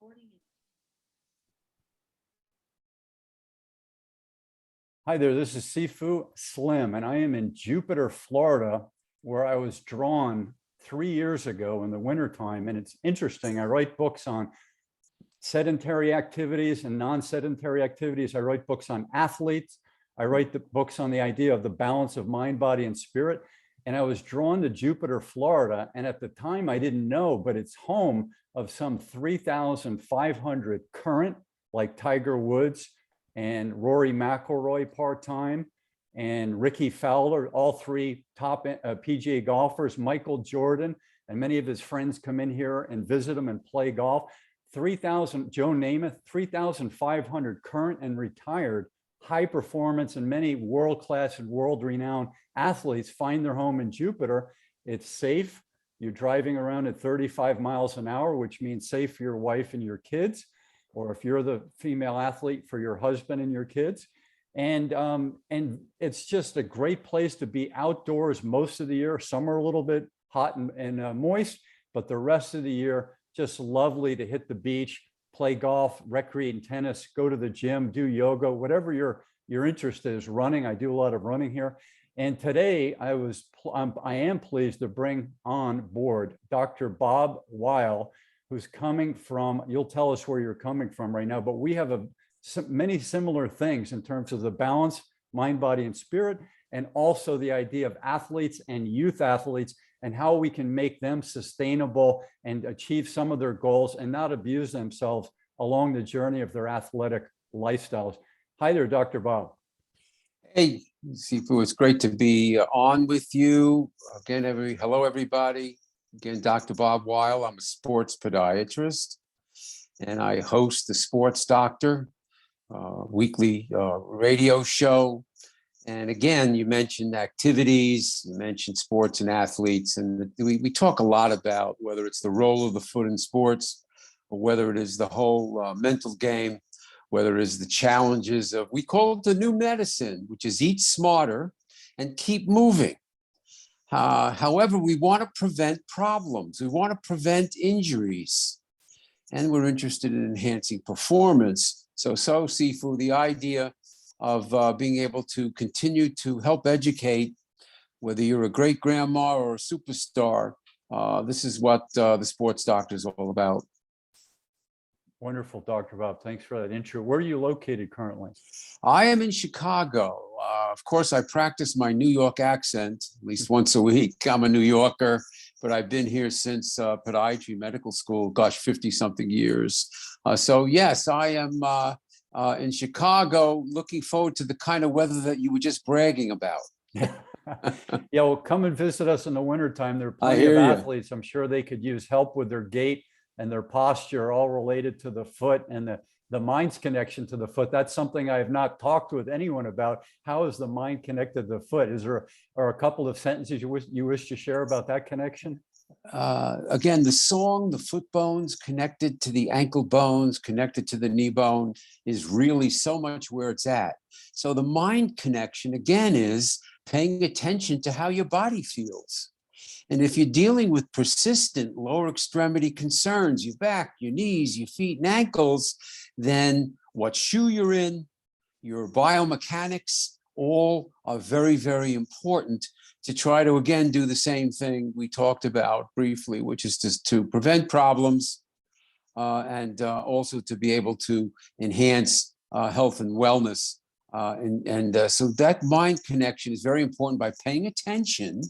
recording. Hi there, this is Sifu Slim, and I am in Jupiter, Florida, where I was drawn 3 years ago in the wintertime. And it's interesting, I write books on sedentary activities and non-sedentary activities. I write books on athletes. I write the books on the idea of the balance of mind, body, and spirit. And I was drawn to Jupiter, Florida. And at the time I didn't know, but it's home of some 3,500 current, like Tiger Woods and Rory McIlroy part-time, and Ricky Fowler, all three top PGA golfers, Michael Jordan, and many of his friends come in here and visit him and play golf. 3,000, Joe Namath, 3,500 current and retired high performance and many world-class and world-renowned athletes find their home in Jupiter. It's safe. You're driving around at 35 miles an hour, which means safe for your wife and your kids, or if you're the female athlete, for your husband and your kids. And it's just a great place to be outdoors most of the year. Some are a little bit hot and moist, but the rest of the year, just lovely to hit the beach, play golf, recreate in tennis, go to the gym, do yoga, whatever your interest is. Running, I do a lot of running here. And today I am pleased to bring on board Dr. Bob Weil, who's coming from, you'll tell us where you're coming from right now, but we have many similar things in terms of the balance, mind, body, and spirit, and also the idea of athletes and youth athletes and how we can make them sustainable and achieve some of their goals and not abuse themselves along the journey of their athletic lifestyles. Hi there, Dr. Bob. Hey, Sifu, it's great to be on with you. Again, hello, everybody. Again, Dr. Bob Weil. I'm a sports podiatrist, and I host the Sports Doctor weekly radio show. And again, you mentioned activities, you mentioned sports and athletes, and we talk a lot about whether it's the role of the foot in sports, or whether it is the whole mental game, whether it is the challenges of, we call it the new medicine, which is eat smarter and keep moving. However, we want to prevent problems. We want to prevent injuries, and we're interested in enhancing performance. So Sifu, the idea of being able to continue to help educate, whether you're a great grandma or a superstar, this is what the Sports Doctor is all about. Wonderful, Dr. Bob. Thanks for that intro. Where are you located currently? I am in Chicago. Of course, I practice my New York accent at least once a week. I'm a New Yorker, but I've been here since podiatry medical school, gosh, 50-something years. So yes, I am in Chicago, looking forward to the kind of weather that you were just bragging about. Yeah, well, come and visit us in the wintertime. There are plenty of athletes. I'm sure they could use help with their gait and their posture, all related to the foot and the mind's connection to the foot. That's something I have not talked with anyone about. How is the mind connected to the foot? Is there a couple of sentences you wish to share about that connection? Again, the song, the foot bones connected to the ankle bones, connected to the knee bone, is really so much where it's at. So the mind connection, again, is paying attention to how your body feels. And if you're dealing with persistent lower extremity concerns, your back, your knees, your feet, and ankles, then what shoe you're in, your biomechanics, all are very, very important to try to, again, do the same thing we talked about briefly, which is just to prevent problems and also to be able to enhance health and wellness. So that mind connection is very important by paying attention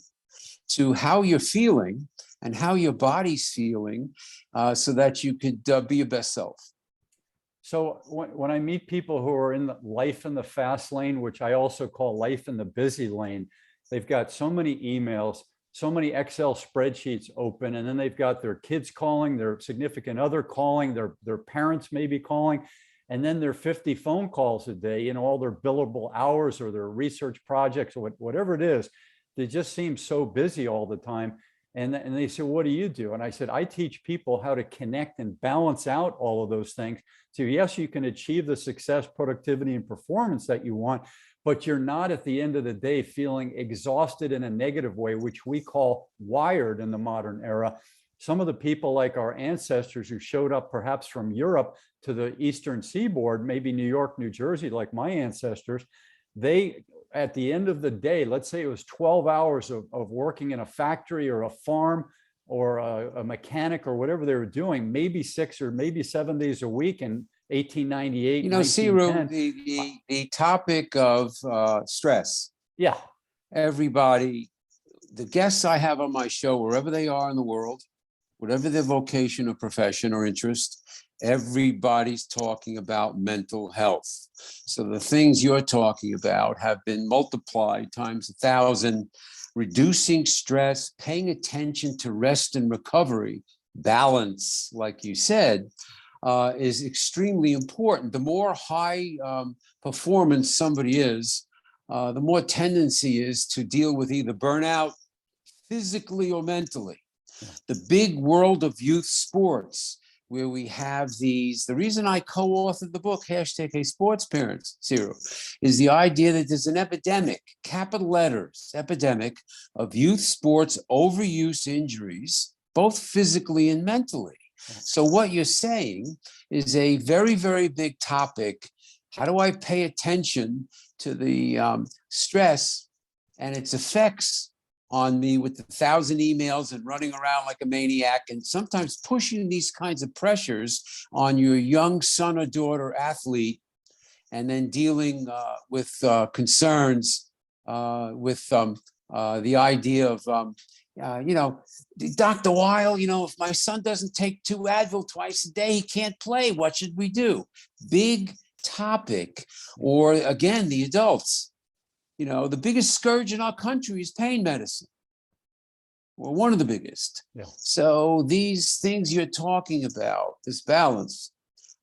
to how you're feeling and how your body's feeling so that you could be your best self. So when I meet people who are in the life in the fast lane, which I also call life in the busy lane, they've got so many emails, so many Excel spreadsheets open, and then they've got their kids calling, their significant other calling, their parents may be calling, and then their 50 phone calls a day, all their billable hours or their research projects or whatever it is. They just seem so busy all the time. And they say, what do you do? And I said, I teach people how to connect and balance out all of those things. So yes, you can achieve the success, productivity, and performance that you want, but you're not at the end of the day feeling exhausted in a negative way, which we call wired in the modern era. some of the people like our ancestors who showed up perhaps from Europe to the Eastern Seaboard, maybe New York, New Jersey, like my ancestors, they, at the end of the day, let's say it was 12 hours of working in a factory or a farm or a mechanic or whatever they were doing, maybe 6 or maybe 7 days a week in 1898, You know, Siru, 1910. the topic of stress, Yeah, everybody, the guests I have on my show, wherever they are in the world, whatever their vocation or profession or interest, everybody's talking about mental health. So the things you're talking about have been multiplied times 1,000, reducing stress, paying attention to rest and recovery, balance, like you said, is extremely important. The more high performance somebody is, the more tendency is to deal with either burnout, physically or mentally. The big world of youth sports, where we have these, the reason I co-authored the book, hashtag Hey Sports Parents, Zero, is the idea that there's an epidemic, capital letters, epidemic of youth sports overuse injuries, both physically and mentally. So what you're saying is a very, very big topic. How do I pay attention to the stress and its effects on me with the 1,000 emails and running around like a maniac, and sometimes pushing these kinds of pressures on your young son or daughter athlete, and then dealing with concerns with the idea of, Dr. Weil, if my son doesn't take 2 Advil twice a day, he can't play. What should we do? Big topic. Or again, the adults. The biggest scourge in our country is pain medicine, or one of the biggest. Yeah. So these things you're talking about, this balance,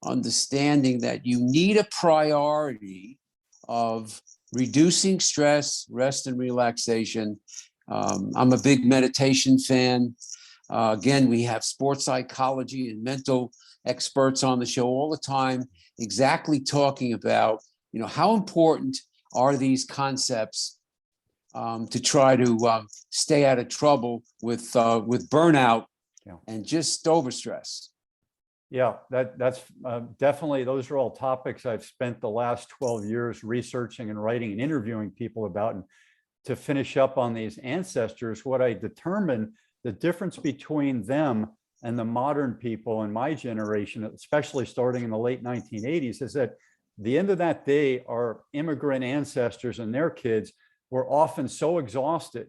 understanding that you need a priority of reducing stress, rest, and relaxation. I'm a big meditation fan. Again, we have sports psychology and mental experts on the show all the time, exactly talking about, how important are these concepts to try to stay out of trouble with burnout and just overstress. Yeah, that's definitely, those are all topics I've spent the last 12 years researching and writing and interviewing people about. And to finish up on these ancestors, what I determined, the difference between them and the modern people in my generation, especially starting in the late 1980s, is that the end of that day, our immigrant ancestors and their kids were often so exhausted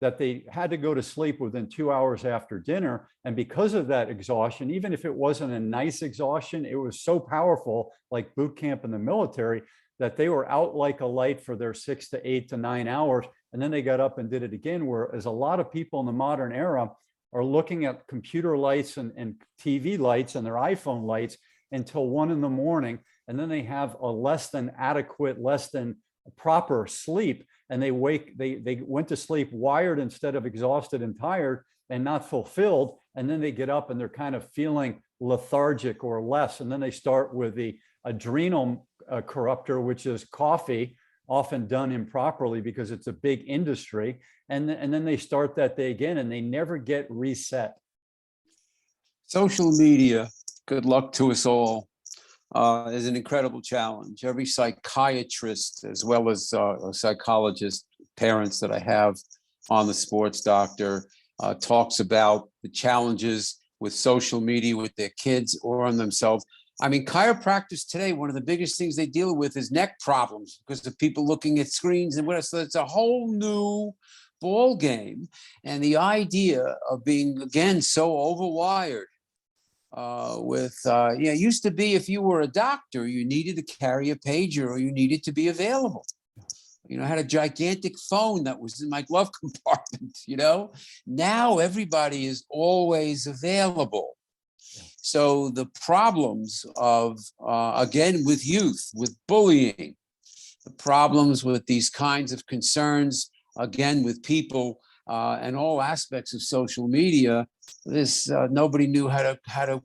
that they had to go to sleep within 2 hours after dinner. And because of that exhaustion, even if it wasn't a nice exhaustion, it was so powerful, like boot camp in the military, that they were out like a light for their 6 to 8 to 9 hours. And then they got up and did it again, whereas a lot of people in the modern era are looking at computer lights and TV lights and their iPhone lights until 1 a.m. And then they have a less than adequate, less than proper sleep. And they went to sleep wired instead of exhausted and tired and not fulfilled. And then they get up and they're kind of feeling lethargic or less. And then they start with the adrenal corruptor, which is coffee, often done improperly because it's a big industry. And then they start that day again and they never get reset. Social media, good luck to us all, is an incredible challenge. Every psychiatrist, as well as a psychologist, parents that I have on the Sports Doctor, talks about the challenges with social media with their kids or on themselves. I mean, chiropractors today, one of the biggest things they deal with is neck problems because of people looking at screens and whatever. So it's a whole new ball game. And the idea of being, again, so overwired it used to be if you were a doctor, you needed to carry a pager or you needed to be available. I had a gigantic phone that was in my glove compartment, Now everybody is always available. So the problems of, again, with youth, with bullying, the problems with these kinds of concerns, again, with people and all aspects of social media, nobody knew how to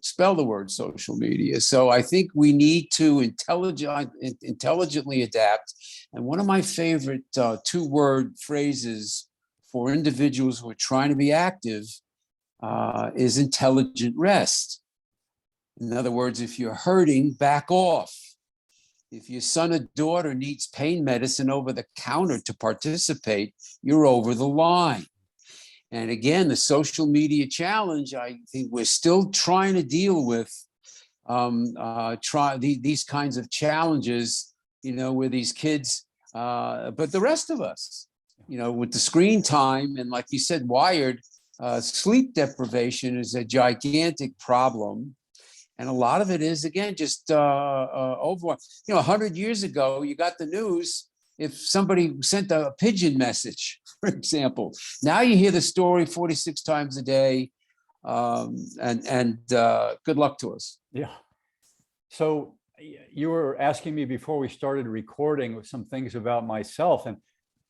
spell the word social media. So I think we need to intelligently adapt. And one of my favorite 2-word phrases for individuals who are trying to be active is intelligent rest. In other words, if you're hurting, back off. If your son or daughter needs pain medicine over the counter to participate, you're over the line. And again, the social media challenge, I think we're still trying to deal with these kinds of challenges, where these kids, but the rest of us, with the screen time and, like you said, wired, sleep deprivation is a gigantic problem. And a lot of it is, again, just over, 100 years ago, you got the news if somebody sent a pigeon message, for example. Now you hear the story 46 times a day, and good luck to us. Yeah. So you were asking me before we started recording some things about myself. And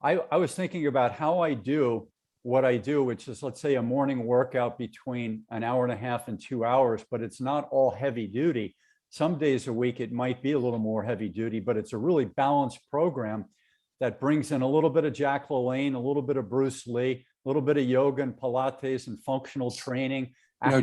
I was thinking about how I do what I do, which is, let's say, a morning workout between an hour and a half and 2 hours, but it's not all heavy duty. Some days a week, it might be a little more heavy duty, but it's a really balanced program that brings in a little bit of Jack LaLanne, a little bit of Bruce Lee, a little bit of yoga and Pilates and functional training,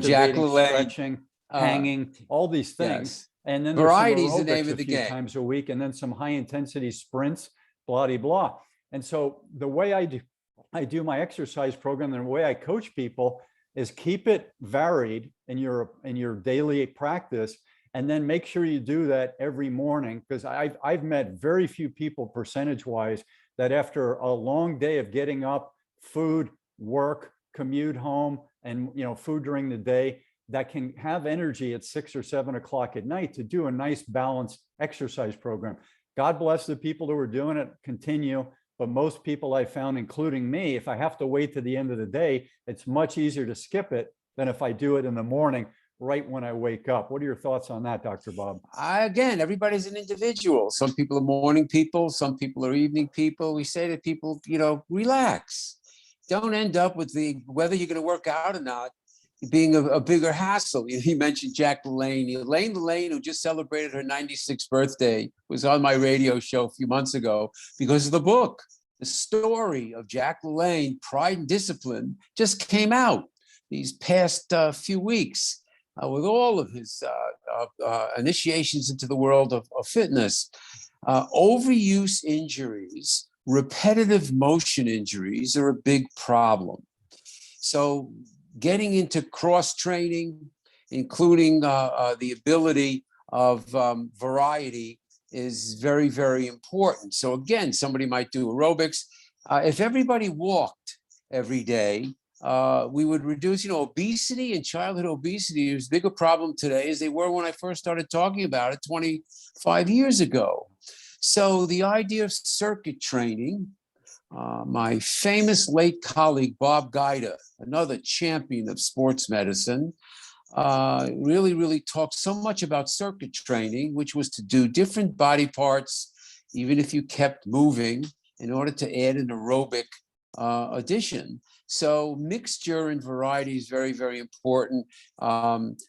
Jack LaLanne, stretching, hanging, all these things. Yes. And then Variety is the there's name some aerobics of the a few game. times a week, and then some high intensity sprints, blah, blah, blah. And so the way I do my exercise program and the way I coach people is keep it varied in your daily practice, and then make sure you do that every morning. Because I've met very few people percentage-wise that after a long day of getting up, food, work, commute home, and food during the day, that can have energy at 6 or 7 o'clock at night to do a nice balanced exercise program. God bless the people who are doing it, continue. But most people I found, including me, if I have to wait to the end of the day, it's much easier to skip it than if I do it in the morning, right when I wake up. What are your thoughts on that, Dr. Bob? Again, everybody's an individual. Some people are morning people, some people are evening people. We say to people, relax. Don't end up with whether you're going to work out or not being a bigger hassle. He mentioned Jack LaLanne. Elaine LaLanne, who just celebrated her 96th birthday, was on my radio show a few months ago because of the book. The story of Jack LaLanne, Pride and Discipline, just came out these past few weeks with all of his initiations into the world of fitness. Overuse injuries, repetitive motion injuries are a big problem. So getting into cross training, including the ability of variety, is very, very important. So again, somebody might do aerobics. If everybody walked every day, we would reduce, obesity and childhood obesity is as big a problem today as they were when I first started talking about it 25 years ago. So the idea of circuit training, my famous late colleague, Bob Guida, another champion of sports medicine, really talked so much about circuit training, which was to do different body parts, even if you kept moving, in order to add an aerobic addition. So mixture and variety is very, very important,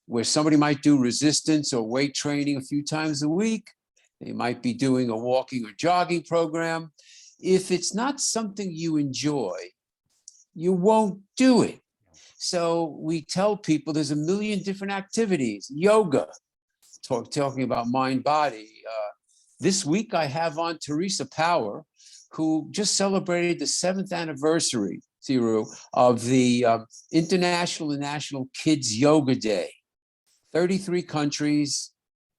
where somebody might do resistance or weight training a few times a week. They might be doing a walking or jogging program. If it's not something you enjoy, you won't do it. So we tell people there's a million different activities. Yoga, talking about mind body. This week I have on Teresa Power, who just celebrated the 7th anniversary, Siru, of the International and National Kids Yoga Day. 33 countries,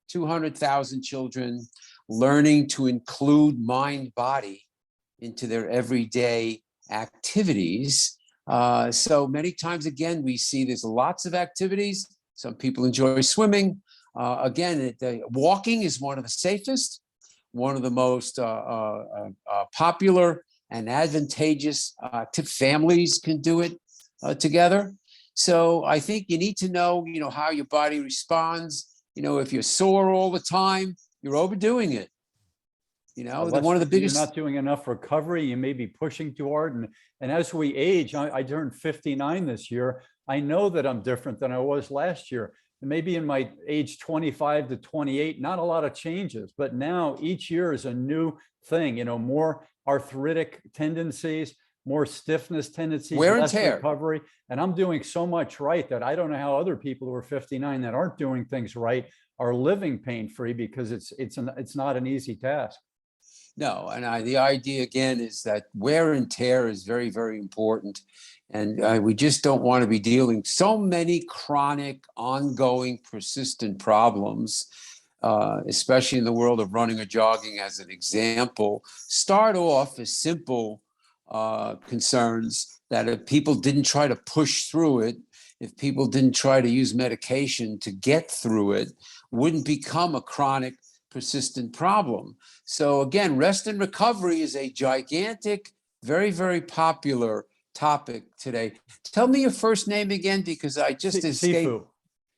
200,000 children learning to include mind body into their everyday activities. So many times, again, we see there's lots of activities. Some people enjoy swimming. Again, walking is one of the safest, one of the most popular and advantageous. Families can do it together. So I think you need to know, how your body responds. If you're sore all the time, you're overdoing it. One of the biggest. You're not doing enough recovery. You may be pushing too hard. And as we age, I turned 59 this year. I know that I'm different than I was last year. And maybe in my age 25 to 28, not a lot of changes. But now each year is a new thing, more arthritic tendencies, more stiffness tendencies, Wear and less tear. recovery. And I'm doing so much right that I don't know how other people who are 59 that aren't doing things right are living pain-free, because it's not an easy task. No, and the idea again is that wear and tear is very, very important. And we just don't want to be dealing so many chronic, ongoing, persistent problems, especially in the world of running or jogging as an example. Start off as simple concerns that if people didn't try to push through it, if people didn't try to use medication to get through it, wouldn't become a chronic, persistent problem. So again, rest and recovery is a gigantic, very, very popular topic today. Tell me your first name again, because I just escaped. Sifu.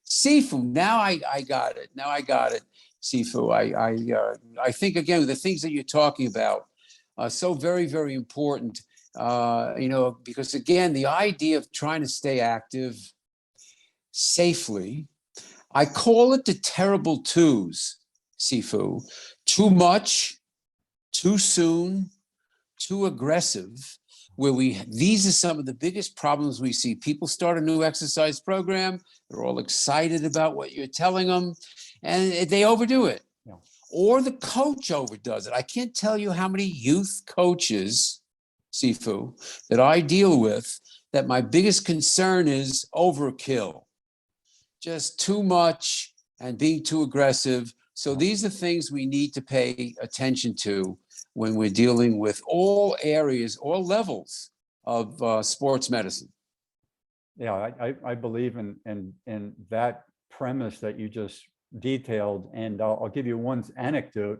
Sifu. Now I got it. Now I got it. Sifu. I think again the things that you're talking about are so very, very important. Because again, the idea of trying to stay active safely, I call it the terrible twos, Sifu. Too much, too soon, too aggressive, where these are some of the biggest problems we see. People start a new exercise program, they're all excited about what you're telling them, and they overdo it. Yeah. Or the coach overdoes it. I can't tell you how many youth coaches, Sifu, that I deal with, that my biggest concern is overkill. Just too much and being too aggressive. So these are things we need to pay attention to when we're dealing with all areas, all levels of sports medicine. Yeah, I believe in that premise that you just detailed, and I'll give you one anecdote.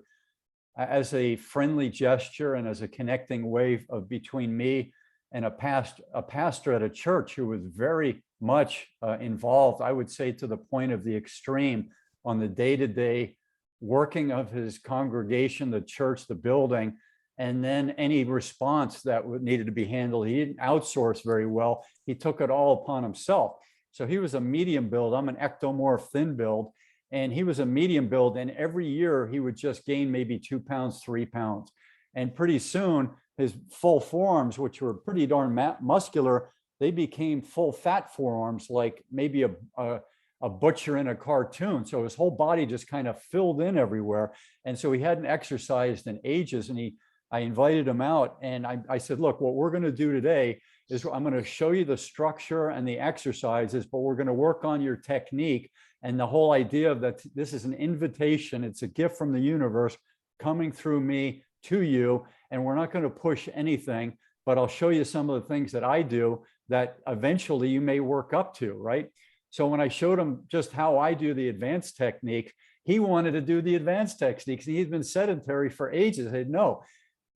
As a friendly gesture and as a connecting way between me and a pastor at a church who was very much involved, I would say to the point of the extreme, on the day-to-day working of his congregation, the church, the building, and then any response that needed to be handled. He didn't outsource very well. He took it all upon himself. So he was a medium build. I'm an ectomorph thin build, and he was a medium build. And every year he would just gain maybe 2 pounds, 3 pounds. And pretty soon his full forearms, which were pretty darn muscular, they became full fat forearms, like maybe a butcher in a cartoon. So his whole body just kind of filled in everywhere. And so he hadn't exercised in ages. And I invited him out, and I said, look, what we're going to do today is I'm going to show you the structure and the exercises, but we're going to work on your technique. And the whole idea of that, this is an invitation. It's a gift from the universe coming through me to you. And we're not going to push anything, but I'll show you some of the things that I do that eventually you may work up to, right? So when I showed him just how I do the advanced technique, he wanted to do the advanced techniques. He's been sedentary for ages. I said, no,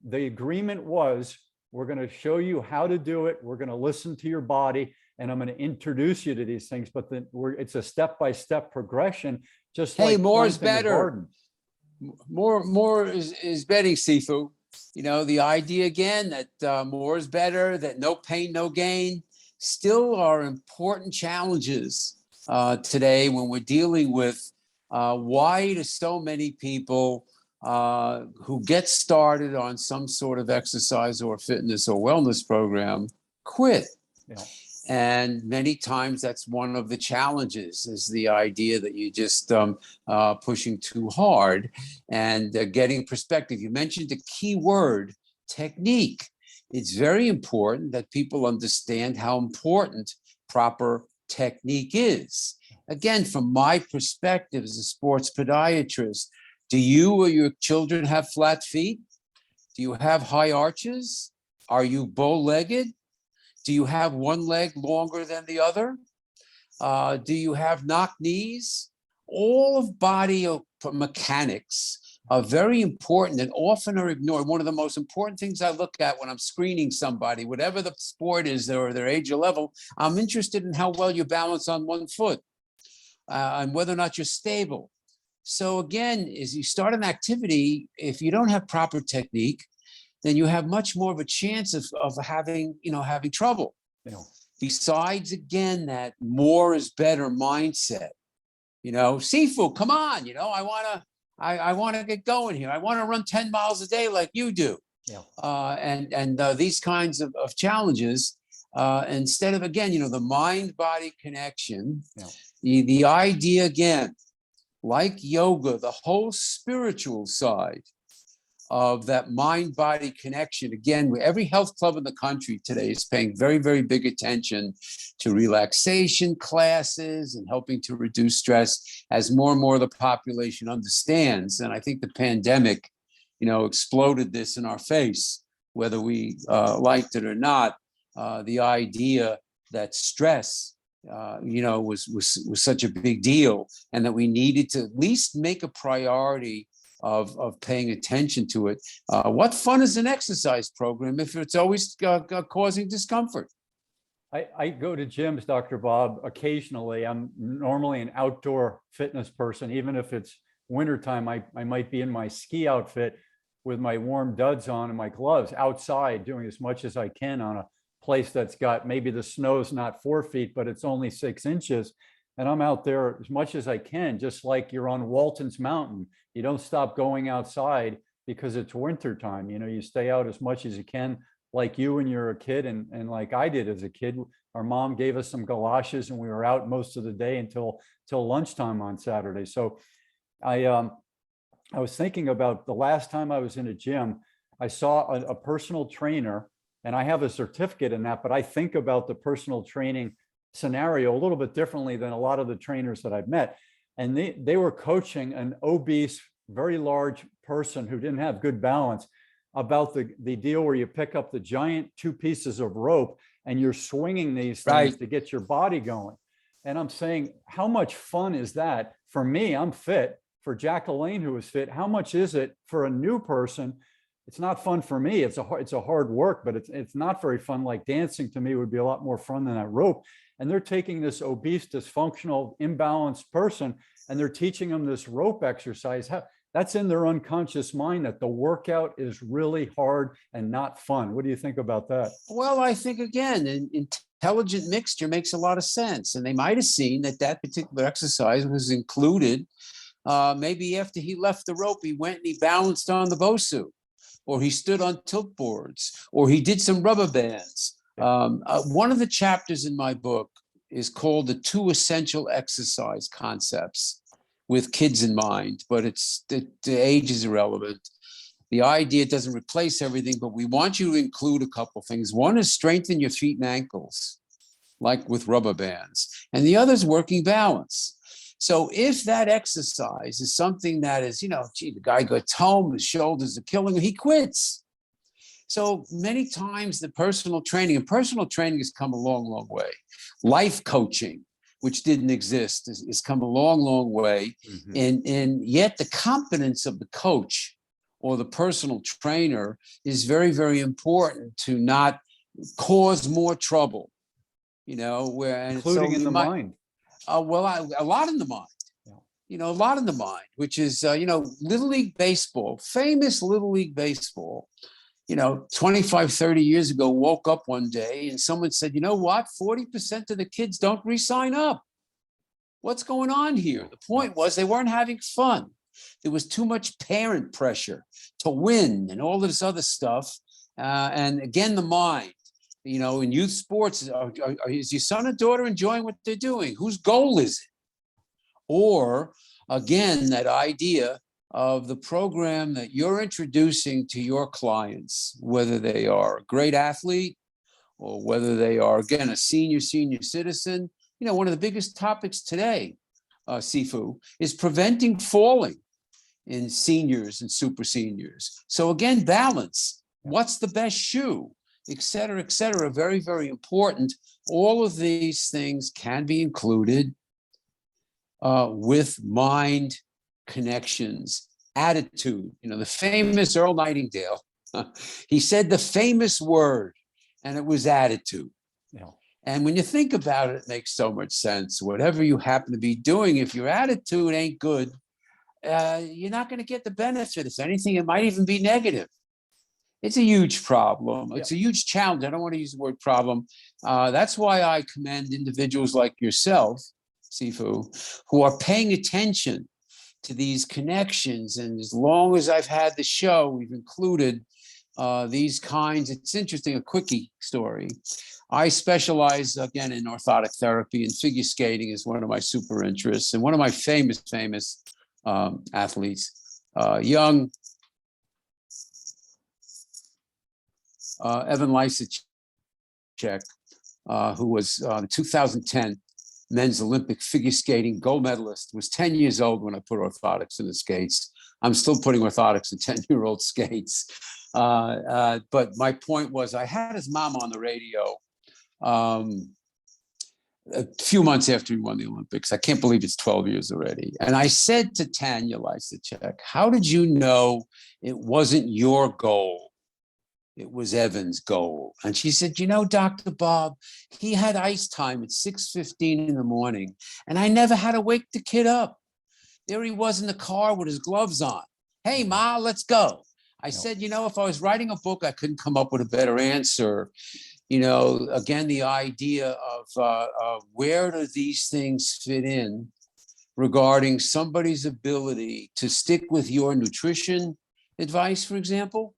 the agreement was, we're going to show you how to do it. We're going to listen to your body, and I'm going to introduce you to these things. But then it's a step-by-step progression, just like more is planting a better. garden. More is better, Sifu. The idea again that more is better, that no pain, no gain, still are important challenges today when we're dealing with why do so many people who get started on some sort of exercise or fitness or wellness program quit. Yeah. And many times that's one of the challenges, is the idea that you just pushing too hard and getting perspective. You mentioned the key word, technique. It's very important that people understand how important proper technique is. Again, from my perspective as a sports podiatrist, do you or your children have flat feet? Do you have high arches? Are you bow-legged? Do you have one leg longer than the other? Do you have knock knees? All of body mechanics are very important and often are ignored. One of the most important things I look at when I'm screening somebody, whatever the sport is or their age or level, I'm interested in how well you balance on one foot and whether or not you're stable. So again, as you start an activity, if you don't have proper technique, then you have much more of a chance of having trouble. Yeah. Besides, again, that more is better mindset. Sifu, come on, I want to get going here. I want to run 10 miles a day like you do. Yeah. And these kinds of challenges, instead of, again, the mind-body connection, Yeah. the idea, again, like yoga, the whole spiritual side of that mind-body connection. Again, every health club in the country today is paying very, very big attention to relaxation classes and helping to reduce stress as more and more of the population understands. And I think the pandemic, exploded this in our face, whether we liked it or not. The idea that stress, was such a big deal, and that we needed to at least make a priority of paying attention to it. What fun is an exercise program if it's always causing discomfort? I go to gyms, Dr. Bob, occasionally. I'm normally an outdoor fitness person. Even if it's wintertime, I might be in my ski outfit with my warm duds on and my gloves outside, doing as much as I can on a place that's got, maybe the snow's not 4 feet, but it's only 6 inches. And I'm out there as much as I can, just like you're on Walton's Mountain. You don't stop going outside because it's wintertime. You stay out as much as you can, like you when you're a kid, and like I did as a kid. Our mom gave us some galoshes and we were out most of the day until lunchtime on Saturday. So I was thinking about the last time I was in a gym. I saw a personal trainer, and I have a certificate in that, but I think about the personal training scenario a little bit differently than a lot of the trainers that I've met. And they were coaching an obese, very large person who didn't have good balance about the deal where you pick up the giant 2 pieces of rope and you're swinging these things to get your body going. And I'm saying, how much fun is that? For me, I'm fit. For Jack LaLanne, who is fit, how much is it for a new person? It's not fun for me. It's a hard work, but it's not very fun. Like dancing to me would be a lot more fun than that rope. And they're taking this obese, dysfunctional, imbalanced person, and they're teaching them this rope exercise. That's in their unconscious mind, that the workout is really hard and not fun. What do you think about that? Well, I think, again, an intelligent mixture makes a lot of sense. And they might have seen that particular exercise was included. Maybe after he left the rope, he went and he balanced on the Bosu, or he stood on tilt boards, or he did some rubber bands. One of the chapters in my book is called the 2 essential exercise concepts, with kids in mind, but the age is irrelevant. The idea doesn't replace everything, but we want you to include a couple things. One is strengthen your feet and ankles, like with rubber bands, and the other is working balance. So if that exercise is something that is, the guy gets home, his shoulders are killing him, he quits. So many times the personal training has come a long, long way. Life coaching, which didn't exist, has come a long, long way. Mm-hmm. And yet the competence of the coach or the personal trainer is very, very important to not cause more trouble, including in the mind. A lot in the mind. A lot in the mind, which is, Little League Baseball, famous Little League Baseball, 25, 30 years ago, woke up one day and someone said, you know what, 40% of the kids don't re-sign up. What's going on here? The point was they weren't having fun. There was too much parent pressure to win and all this other stuff. And again, the mind. In youth sports, is your son or daughter enjoying what they're doing? Whose goal is it? Or, again, that idea of the program that you're introducing to your clients, whether they are a great athlete or whether they are, again, a senior citizen. One of the biggest topics today, Sifu, is preventing falling in seniors and super seniors. So again, balance. What's the best shoe? Et cetera, very, very important. All of these things can be included with mind connections, attitude. The famous Earl Nightingale, he said the famous word, and it was attitude. Yeah. And when you think about it, it makes so much sense. Whatever you happen to be doing, if your attitude ain't good, you're not going to get the benefit. If anything, it might even be negative. It's a huge problem. It's a huge challenge. I don't want to use the word problem. That's why I commend individuals like yourself, Sifu, who are paying attention to these connections. And as long as I've had the show, we've included these kinds. It's interesting, a quickie story. I specialize again in orthotic therapy, and figure skating is one of my super interests. And one of my famous athletes, young Evan Lysacek, who was the 2010 men's Olympic figure skating gold medalist, was 10 years old when I put orthotics in the skates. I'm still putting orthotics in 10-year-old skates. But my point was, I had his mom on the radio a few months after he won the Olympics. I can't believe it's 12 years already. And I said to Tanya Lysacek, how did you know it wasn't your goal? It was Evan's goal. And she said, you know, Dr. Bob, he had ice time at 6:15 in the morning, and I never had to wake the kid up. There he was in the car with his gloves on. Hey, Ma, let's go. I said, you know, if I was writing a book, I couldn't come up with a better answer. You know, again, the idea of where do these things fit in regarding somebody's ability to stick with your nutrition advice, for example,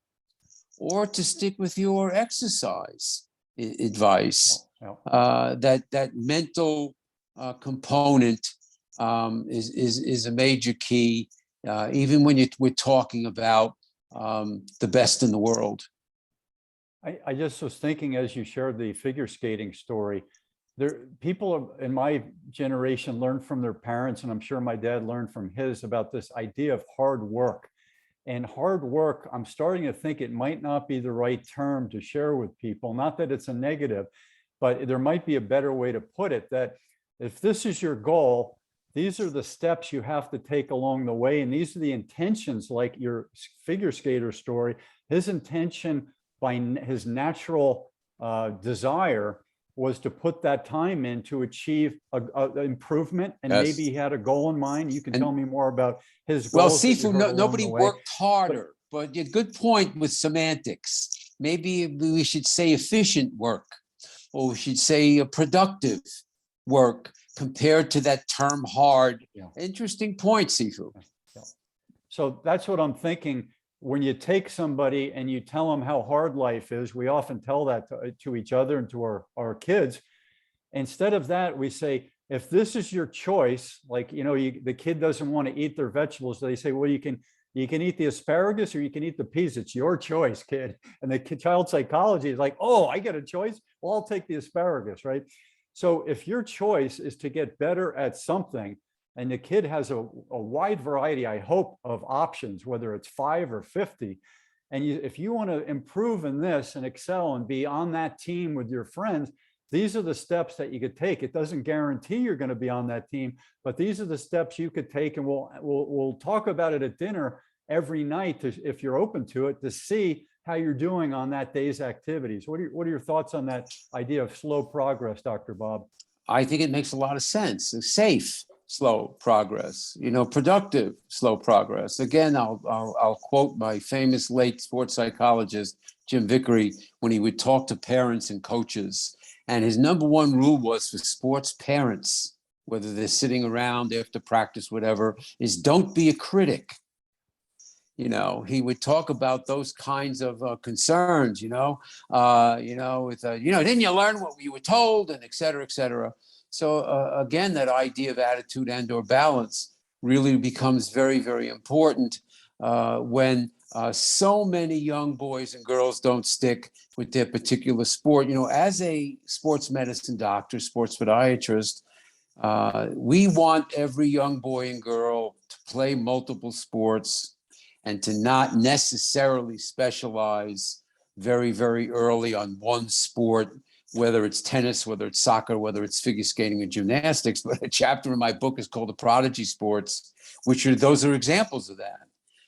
or to stick with your exercise advice. That mental component is a major key, even when we're talking about the best in the world. I just was thinking, as you shared the figure skating story, people in my generation learned from their parents, and I'm sure my dad learned from his, about this idea of hard work. And hard work, I'm starting to think it might not be the right term to share with people. Not that it's a negative, but there might be a better way to put it, that if this is your goal, these are the steps you have to take along the way. And these are the intentions, like your figure skater story. His intention, by his natural desire, was to put that time in to achieve an improvement, and maybe he had a goal in mind. You can tell me more about his goals. Well, Sifu, nobody worked harder, but a good point with semantics. Maybe we should say efficient work, or we should say productive work compared to that term hard. Yeah. Interesting point, Sifu. Yeah. So that's what I'm thinking. When you take somebody and you tell them how hard life is, we often tell that to each other and to our kids. Instead of that, we say, if this is your choice, like, you know, the kid doesn't want to eat their vegetables, they say, well, you can eat the asparagus or you can eat the peas. It's your choice, kid. And the child psychology is like, oh, I get a choice. Well, I'll take the asparagus, right? So if your choice is to get better at something, and the kid has a wide variety, I hope, of options, whether it's 5 or 50. And if you want to improve in this and excel and be on that team with your friends, these are the steps that you could take. It doesn't guarantee you're going to be on that team, but these are the steps you could take. And we'll talk about it at dinner every night, if you're open to it, to see how you're doing on that day's activities. What are your thoughts on that idea of slow progress, Dr. Bob? I think it makes a lot of sense. Safe, slow progress, you know, productive, slow progress. Again, I'll quote my famous late sports psychologist, Jim Vickery, when he would talk to parents and coaches. And his number one rule was for sports parents, whether they're sitting around after practice, whatever, is don't be a critic. You know, he would talk about those kinds of concerns, didn't you learn what you were told, and et cetera, et cetera. So again, that idea of attitude and or balance really becomes very, very important when so many young boys and girls don't stick with their particular sport. You know, as a sports medicine doctor, sports podiatrist, we want every young boy and girl to play multiple sports and to not necessarily specialize very, very early on one sport, whether it's tennis, whether it's soccer, whether it's figure skating or gymnastics. But a chapter in my book is called The Prodigy Sports, those are examples of that.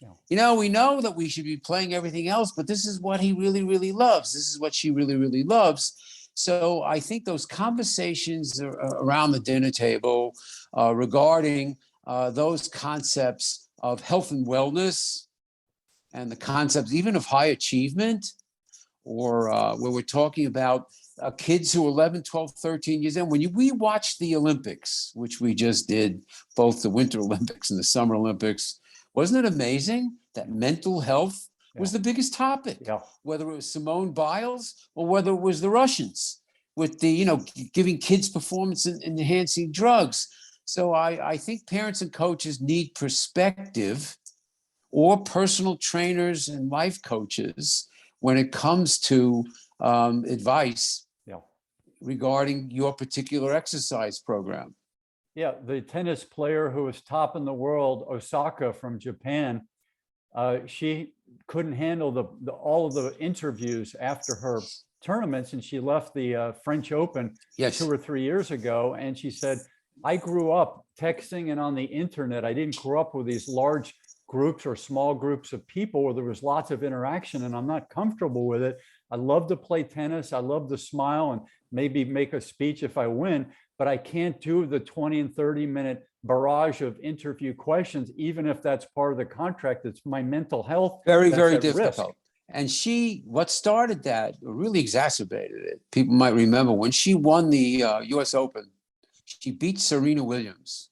Yeah. You know, we know that we should be playing everything else, but this is what he really, really loves. This is what she really, really loves. So I think those conversations around the dinner table regarding those concepts of health and wellness, and the concepts even of high achievement, or where we're talking about kids who are 11, 12, 13 years in. When we watched the Olympics, which we just did, both the Winter Olympics and the Summer Olympics, wasn't it amazing that mental health was the biggest topic, Yeah. whether it was Simone Biles or whether it was the Russians with the, giving kids performance enhancing drugs. So I think parents and coaches need perspective, or personal trainers and life coaches when it comes to advice Yeah. regarding your particular exercise program. Yeah, the tennis player who was top in the world, Osaka from Japan, she couldn't handle all of the interviews after her tournaments, and she left the French Open Yes. 2 or 3 years ago. And she said, I grew up texting and on the internet. I didn't grow up with these large groups or small groups of people where there was lots of interaction, and I'm not comfortable with it. I love to play tennis. I love to smile and maybe make a speech if I win, but I can't do the 20 and 30-minute barrage of interview questions, even if that's part of the contract. It's my mental health. Very, that's very at risk. difficult. And what started that, really exacerbated it. People might remember when she won the US Open, she beat Serena Williams.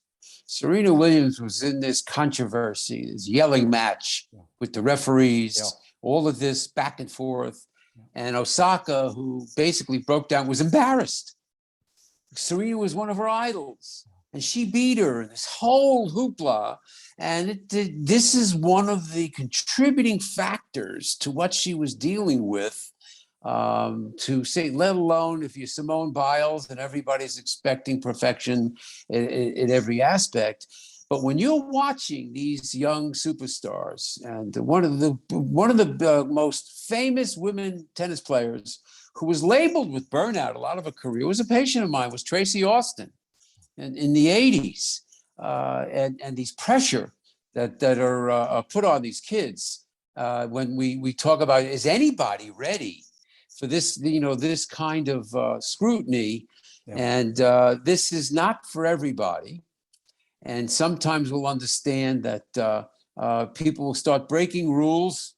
Serena Williams was in this controversy, this yelling match with the referees, all of this back and forth. And Osaka, who basically broke down, was embarrassed. Serena was one of her idols, and she beat her in this whole hoopla. And this is one of the contributing factors to what she was dealing with, to say, let alone if you're Simone Biles and everybody's expecting perfection in every aspect. But when you're watching these young superstars, and one of the most famous women tennis players who was labeled with burnout a lot of her career, was a patient of mine, was Tracy Austin, and in the 80s, and these pressure that are put on these kids, when we talk about, is anybody ready for this, this kind of scrutiny? And this is not for everybody. And sometimes we'll understand that people will start breaking rules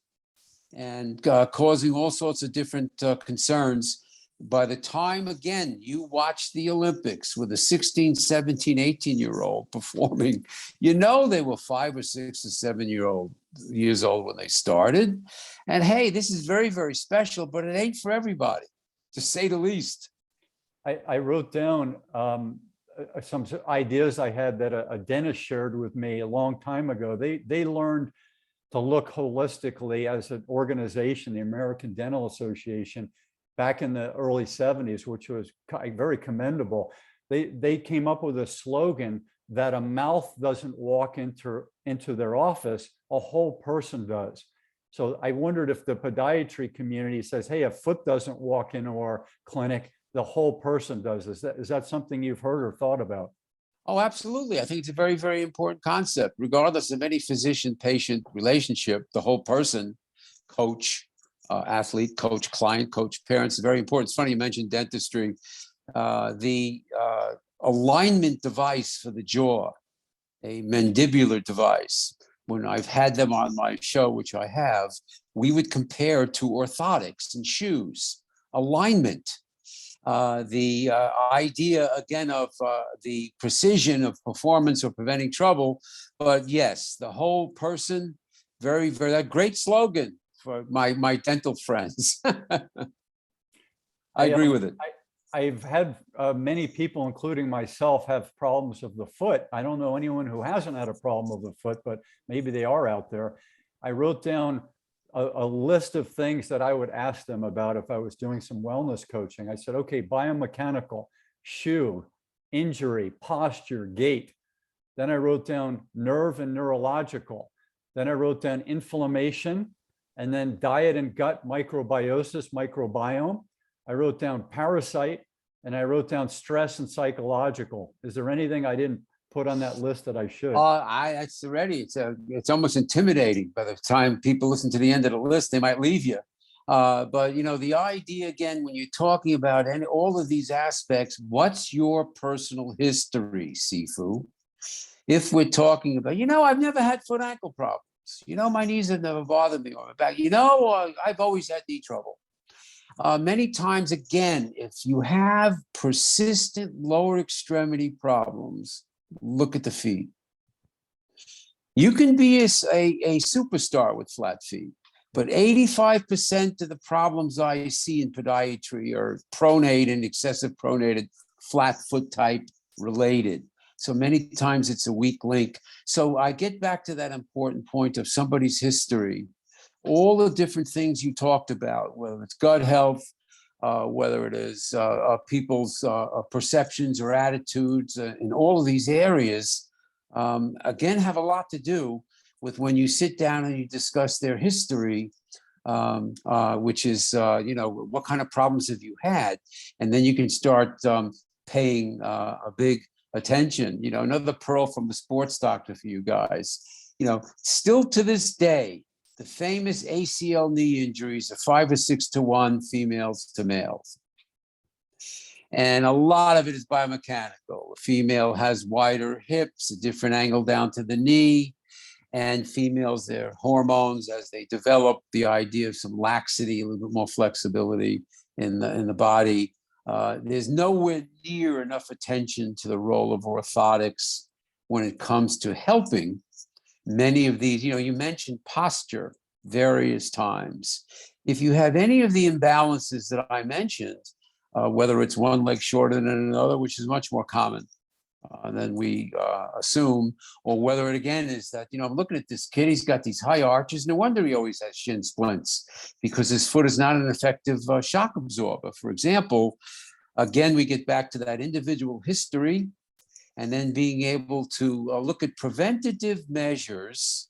and causing all sorts of different concerns. By the time, again, you watch the Olympics with a 16, 17, 18-year-old performing, they were 5 or 6 or 7 years old when they started. And hey, this is very, very special, but it ain't for everybody, to say the least. I wrote down some ideas I had that a dentist shared with me a long time ago. They learned to look holistically as an organization, the American Dental Association, back in the early 70s, which was very commendable. They came up with a slogan that a mouth doesn't walk into their office, a whole person does. So I wondered if the podiatry community says, hey, a foot doesn't walk into our clinic, the whole person does. Is that something you've heard or thought about? Oh, absolutely. I think it's a very, very important concept, regardless of any physician-patient relationship. The whole person, coach, athlete, coach, client, coach, parents, is very important. It's funny you mentioned dentistry. The alignment device for the jaw, a mandibular device, when I've had them on my show, which I have, we would compare to orthotics and shoes. Alignment. The idea, again, of the precision of performance or preventing trouble. But yes, the whole person, very, very, that great slogan for my dental friends. I agree with it. I've had many people, including myself, have problems of the foot. I don't know anyone who hasn't had a problem of the foot, but maybe they are out there. I wrote down a list of things that I would ask them about if I was doing some wellness coaching. I said, okay, biomechanical, shoe, injury, posture, gait. Then I wrote down nerve and neurological. Then I wrote down inflammation, and then diet and gut microbiosis, microbiome. I wrote down parasite, and I wrote down stress and psychological. Is there anything I didn't put on that list that I should? It's already, it's almost intimidating. By the time people listen to the end of the list, they might leave you. But the idea, again, when you're talking about all of these aspects, what's your personal history, Sifu? If we're talking about, I've never had foot ankle problems. My knees have never bothered me, or my back. I've always had knee trouble. Many times, again, if you have persistent lower extremity problems, look at the feet. You can be a superstar with flat feet. But 85% of the problems I see in podiatry are pronated, excessive pronated, flat foot type related. So many times it's a weak link. So I get back to that important point of somebody's history, all the different things you talked about, whether it's gut health, whether it is people's perceptions or attitudes in all of these areas, again, have a lot to do with when you sit down and you discuss their history, which is, what kind of problems have you had? And then you can start paying a big attention. Another pearl from the sports doctor for you guys. Still to this day, the famous ACL knee injuries are 5 or 6 to 1 females to males. And a lot of it is biomechanical. A female has wider hips, a different angle down to the knee, and females, their hormones, as they develop, the idea of some laxity, a little bit more flexibility in the body. There's nowhere near enough attention to the role of orthotics when it comes to helping many of these. You mentioned posture various times. If you have any of the imbalances that I mentioned, whether it's one leg shorter than another, which is much more common than we assume, or whether it again is that, I'm looking at this kid, he's got these high arches. No wonder he always has shin splints, because his foot is not an effective shock absorber. For example, again, we get back to that individual history, and then being able to look at preventative measures.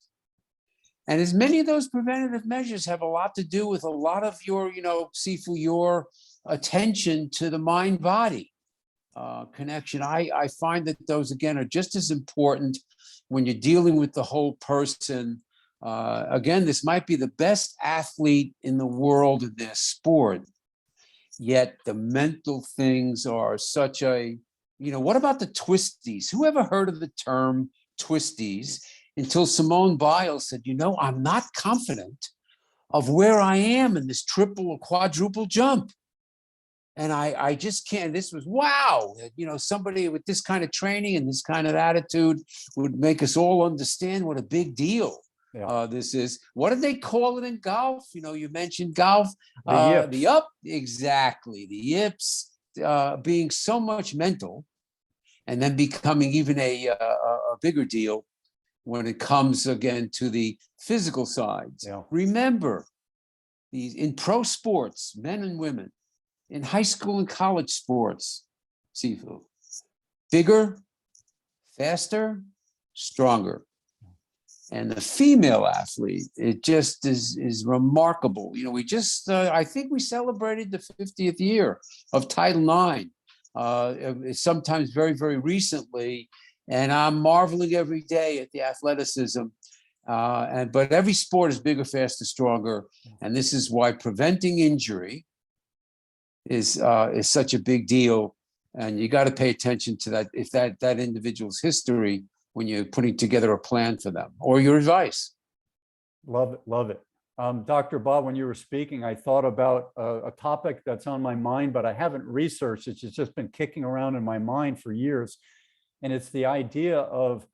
And as many of those preventative measures have a lot to do with a lot of your, Sifu, your attention to the mind-body connection. I find that those, again, are just as important when you're dealing with the whole person. Again, this might be the best athlete in the world in their sport, yet the mental things are such a, what about the twisties? Who ever heard of the term twisties until Simone Biles said, I'm not confident of where I am in this triple or quadruple jump. And I just can't. This was wow. Somebody with this kind of training and this kind of attitude would make us all understand what a big deal this is. What did they call it in golf? You mentioned golf. The up, exactly. The yips being so much mental, and then becoming even a bigger deal when it comes again to the physical sides. Yeah. Remember, in pro sports, men and women, in high school and college sports, Sifu, bigger, faster, stronger. And the female athlete, it just is remarkable. We just, I think we celebrated the 50th year of Title IX, sometimes very, very recently. And I'm marveling every day at the athleticism. But every sport is bigger, faster, stronger. And this is why preventing injury is such a big deal. And you got to pay attention to that, if that individual's history, when you're putting together a plan for them or your advice. Love it. Love it. Dr. Bob, when you were speaking, I thought about a topic that's on my mind, but I haven't researched. It's just been kicking around in my mind for years. And it's the idea of,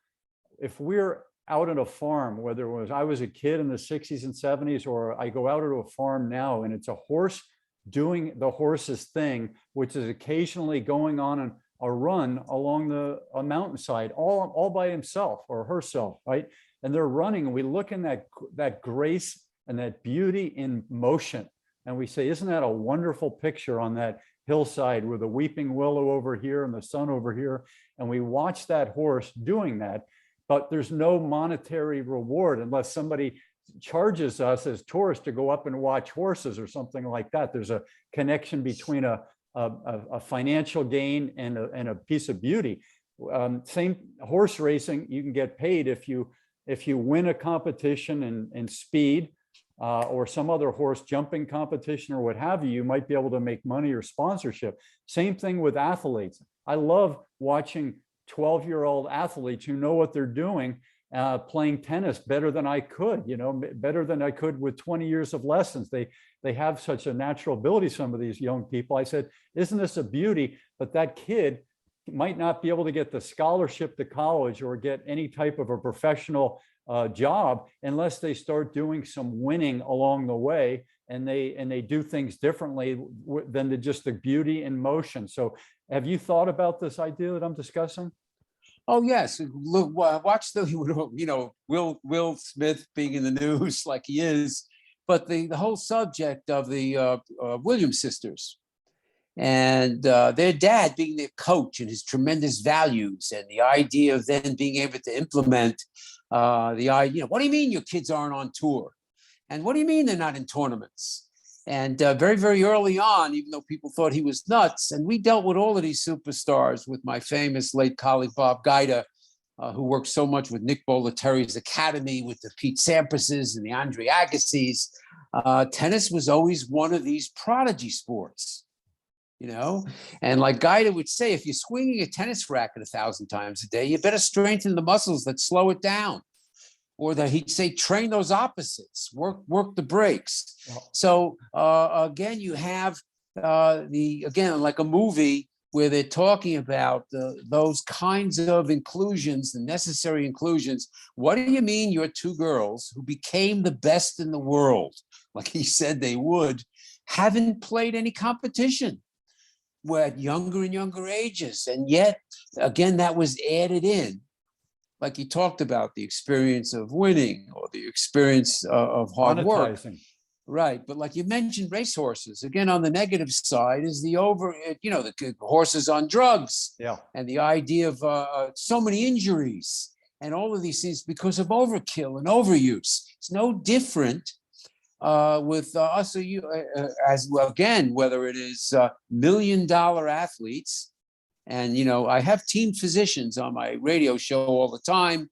if we're out at a farm, whether it was I was a kid in the 60s and 70s, or I go out to a farm now and it's a horse doing the horse's thing, which is occasionally going on a run along a mountainside, all by himself or herself, right? And they're running, and we look in that grace and that beauty in motion, and we say, isn't that a wonderful picture on that hillside with a weeping willow over here and the sun over here? And we watch that horse doing that, but there's no monetary reward unless somebody charges us as tourists to go up and watch horses or something like that. There's a connection between a financial gain and a piece of beauty. Same horse racing, you can get paid if you win a competition in speed or some other horse jumping competition or what have you. You might be able to make money or sponsorship. Same thing with athletes. I love watching 12-year-old athletes who know what they're doing, playing tennis better than I could, better than I could with 20 years of lessons. They have such a natural ability, some of these young people. I said, isn't this a beauty? But that kid might not be able to get the scholarship to college or get any type of a professional job unless they start doing some winning along the way, and they do things differently than just the beauty in motion. So have you thought about this idea that I'm discussing? Oh yes, look, watch the Will Smith being in the news like he is, but the whole subject of the Williams sisters and their dad being their coach and his tremendous values, and the idea of then being able to implement the idea. What do you mean your kids aren't on tour? And what do you mean they're not in tournaments? And very, very early on, even though people thought he was nuts, and we dealt with all of these superstars with my famous late colleague, Bob Guida, who worked so much with Nick Bollettieri's academy, with the Pete Samprases and the Andre Agassi's. Tennis was always one of these prodigy sports, and like Guida would say, if you're swinging a tennis racket 1,000 times a day, you better strengthen the muscles that slow it down. Or that he'd say, train those opposites, work the breaks. So again, you have like a movie where they're talking about those kinds of inclusions, the necessary inclusions. What do you mean your two girls who became the best in the world, like he said they would, haven't played any competition? We're at younger and younger ages. And yet, again, that was added in. Like you talked about the experience of winning or the experience of hard work. Right. But like you mentioned, racehorses, again, on the negative side is the the horses on drugs. Yeah. And the idea of so many injuries and all of these things because of overkill and overuse. It's no different with us or you as well, again, whether it is $1 million athletes. And, I have team physicians on my radio show all the time.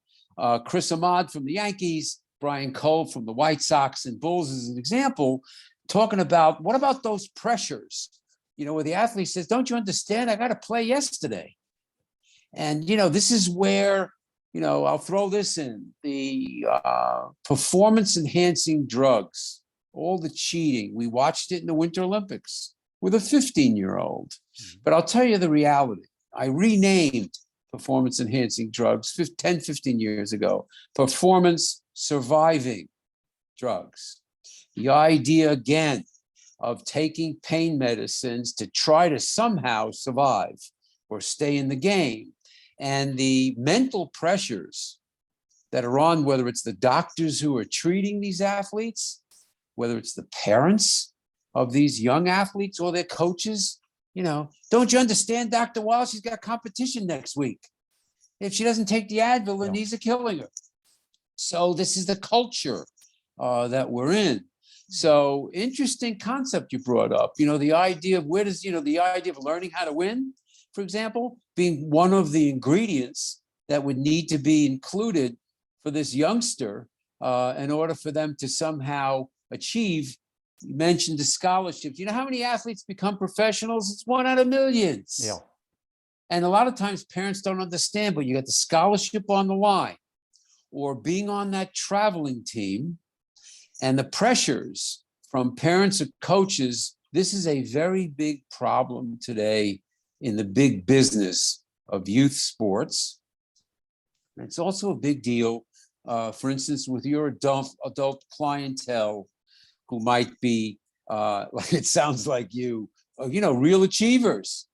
Chris Ahmad from the Yankees, Brian Cole from the White Sox and Bulls as an example, talking about what about those pressures, where the athlete says, don't you understand? I got to play yesterday. And, this is where, I'll throw this in, the performance enhancing drugs, all the cheating. We watched it in the Winter Olympics with a 15-year-old. But I'll tell you the reality. I renamed performance enhancing drugs 10, 15 years ago, performance surviving drugs. The idea, again, of taking pain medicines to try to somehow survive or stay in the game. And the mental pressures that are on, whether it's the doctors who are treating these athletes, whether it's the parents of these young athletes or their coaches, don't you understand, Dr. Weil? She's got competition next week. If she doesn't take the Advil, the knees are killing her. So this is the culture that we're in. So interesting concept you brought up. The idea of the idea of learning how to win, for example, being one of the ingredients that would need to be included for this youngster in order for them to somehow achieve. You mentioned the scholarships. You know how many athletes become professionals? It's 1 out of millions. Yeah. And a lot of times parents don't understand, but you got the scholarship on the line or being on that traveling team and the pressures from parents or coaches. This is a very big problem today in the big business of youth sports. And it's also a big deal, for instance, with your adult clientele who might be, like it sounds like you, real achievers.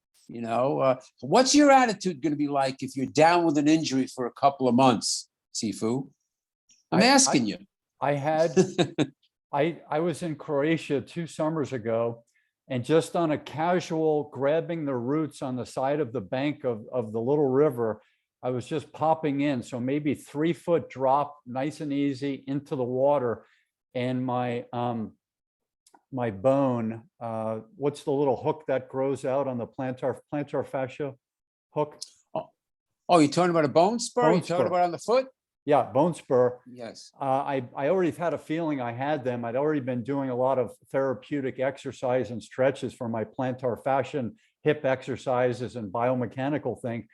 What's your attitude going to be like if you're down with an injury for a couple of months, Sifu? I'm asking you. I was in Croatia 2 summers ago, and just on a casual grabbing the roots on the side of the bank of the little river, I was just popping in. So maybe 3-foot drop, nice and easy into the water. And my bone, what's the little hook that grows out on the plantar fascia hook? Oh, you're talking about a bone spur? Bone you're talking spur. about on the foot? Yeah, bone spur. Yes. I already had a feeling I had them. I'd already been doing a lot of therapeutic exercise and stretches for my plantar fascia and hip exercises and biomechanical thing.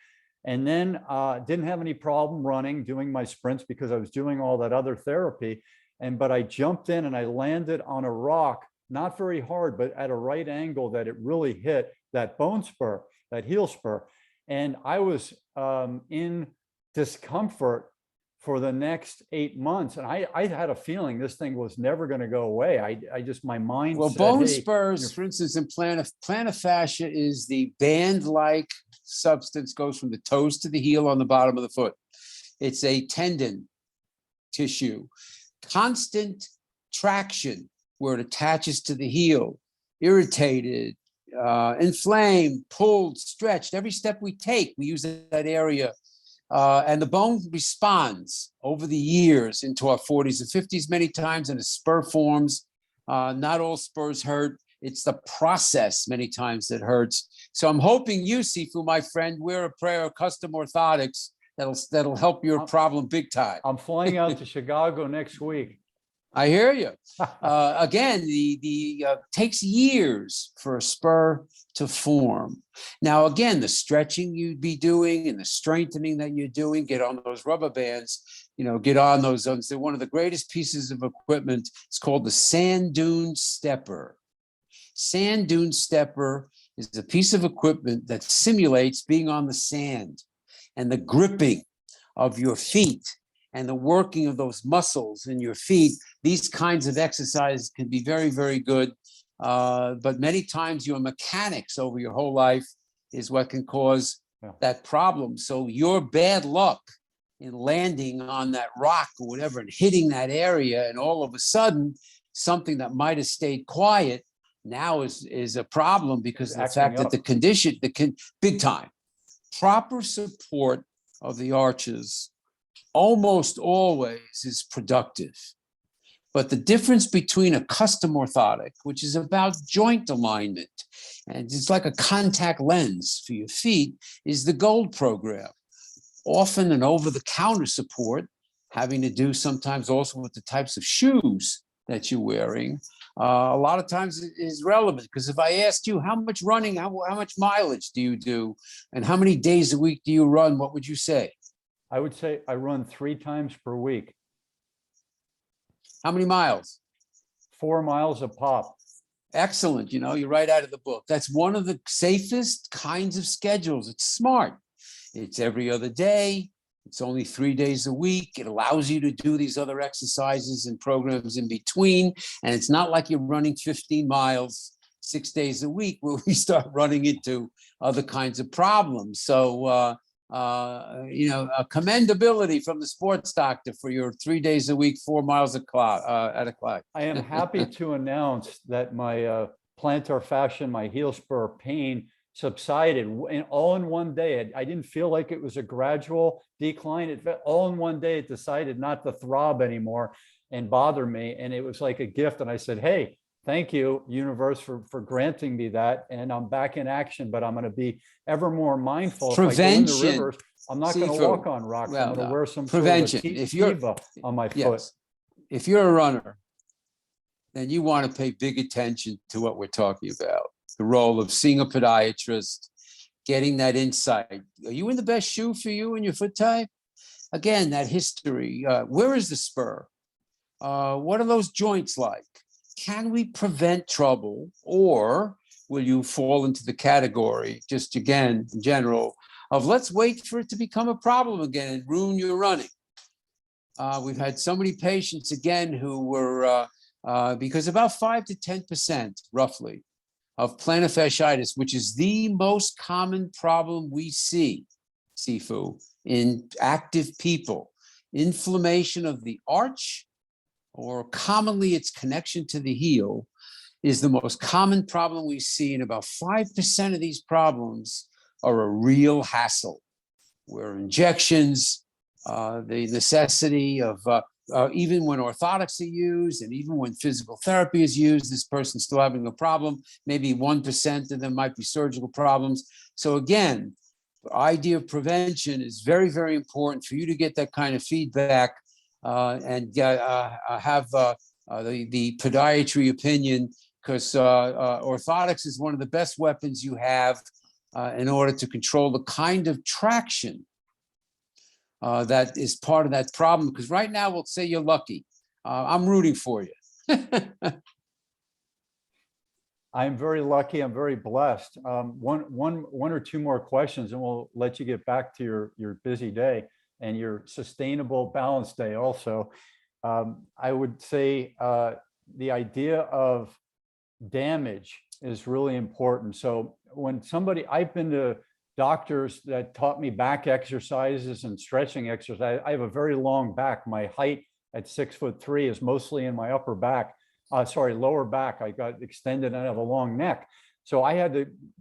And then didn't have any problem running, doing my sprints because I was doing all that other therapy. But I jumped in and I landed on a rock, not very hard, but at a right angle that it really hit that bone spur, that heel spur. And I was in discomfort for the next 8 months. And I had a feeling this thing was never going to go away. I just, my mind Well, said, bone hey, spurs, for instance, in plantar fascia is the band-like substance goes from the toes to the heel on the bottom of the foot. It's a tendon tissue, constant traction where it attaches to the heel, irritated, inflamed, pulled, stretched. Every step we take, we use that area. And the bone responds over the years into our 40s and 50s many times, and a spur forms. Not all spurs hurt. It's the process many times that hurts. So I'm hoping you, Sifu, my friend, wear a pair of custom orthotics that'll help your problem big time. I'm flying out to Chicago next week. I hear you. Again, the takes years for a spur to form. Now, again, the stretching you'd be doing and the strengthening that you're doing, get on those rubber bands, get on those. They're one of the greatest pieces of equipment. It's called the Sand Dune Stepper. Sand Dune Stepper is a piece of equipment that simulates being on the sand and the gripping of your feet and the working of those muscles in your feet. These kinds of exercises can be very, very good. But many times your mechanics over your whole life is what can cause that problem. So your bad luck in landing on that rock or whatever and hitting that area, and all of a sudden, something that might have stayed quiet now is a problem because of the fact that the condition, big time, proper support of the arches almost always is productive. But the difference between a custom orthotic, which is about joint alignment, and it's like a contact lens for your feet, is the GOLD program. Often an over-the-counter support, having to do sometimes also with the types of shoes that you're wearing, a lot of times it is relevant. Because if I asked you how much running, how much mileage do you do, and how many days a week do you run, what would you say? I would say I run 3 times per week. How many miles? 4 miles a pop. Excellent. You're right out of the book. That's one of the safest kinds of schedules. It's smart. It's every other day. It's only 3 days a week. It allows you to do these other exercises and programs in between. And it's not like you're running 15 miles 6 days a week where we start running into other kinds of problems. So, a commendability from the sports doctor for your 3 days a week, 4 miles at a clock. I am happy to announce that my plantar fascia, my heel spur pain subsided all in one day. I didn't feel like it was a gradual decline. All in one day, it decided not to throb anymore and bother me. And it was like a gift. And I said, hey, thank you, universe, for granting me that. And I'm back in action, but I'm going to be ever more mindful. Prevention. If I go in the rivers, I'm not going to walk on rocks. I'm going to wear some prevention. Sort of a kiva on my foot. If you're a runner, then you want to pay big attention to what we're talking about. The role of seeing a podiatrist, getting that insight. Are you in the best shoe for you and your foot type? Again, that history. Where is the spur? What are those joints like? Can we prevent trouble, or will you fall into the category, just again, in general, of let's wait for it to become a problem again and ruin your running? We've had so many patients, again, who were, because about 5 to 10%, roughly, of plantar fasciitis, which is the most common problem we see, Sifu, in active people, inflammation of the arch, or commonly its connection to the heel, is the most common problem we see. And about 5% of these problems are a real hassle, where injections, the necessity of, even when orthotics are used and even when physical therapy is used, this person's still having a problem. Maybe 1% of them might be surgical problems. So again, the idea of prevention is very, very important for you to get that kind of feedback and have the podiatry opinion, because orthotics is one of the best weapons you have in order to control the kind of traction that is part of that problem. Because right now, we'll say you're lucky. I'm rooting for you. I'm very lucky. I'm very blessed. One or two more questions, and we'll let you get back to your busy day. and your sustainable balance day also. I would say the idea of damage is really important. So when I've been to doctors that taught me back exercises and stretching exercise. I have a very long back. My height at 6'3" is mostly in my upper back. Lower back. I got extended and I have a long neck. So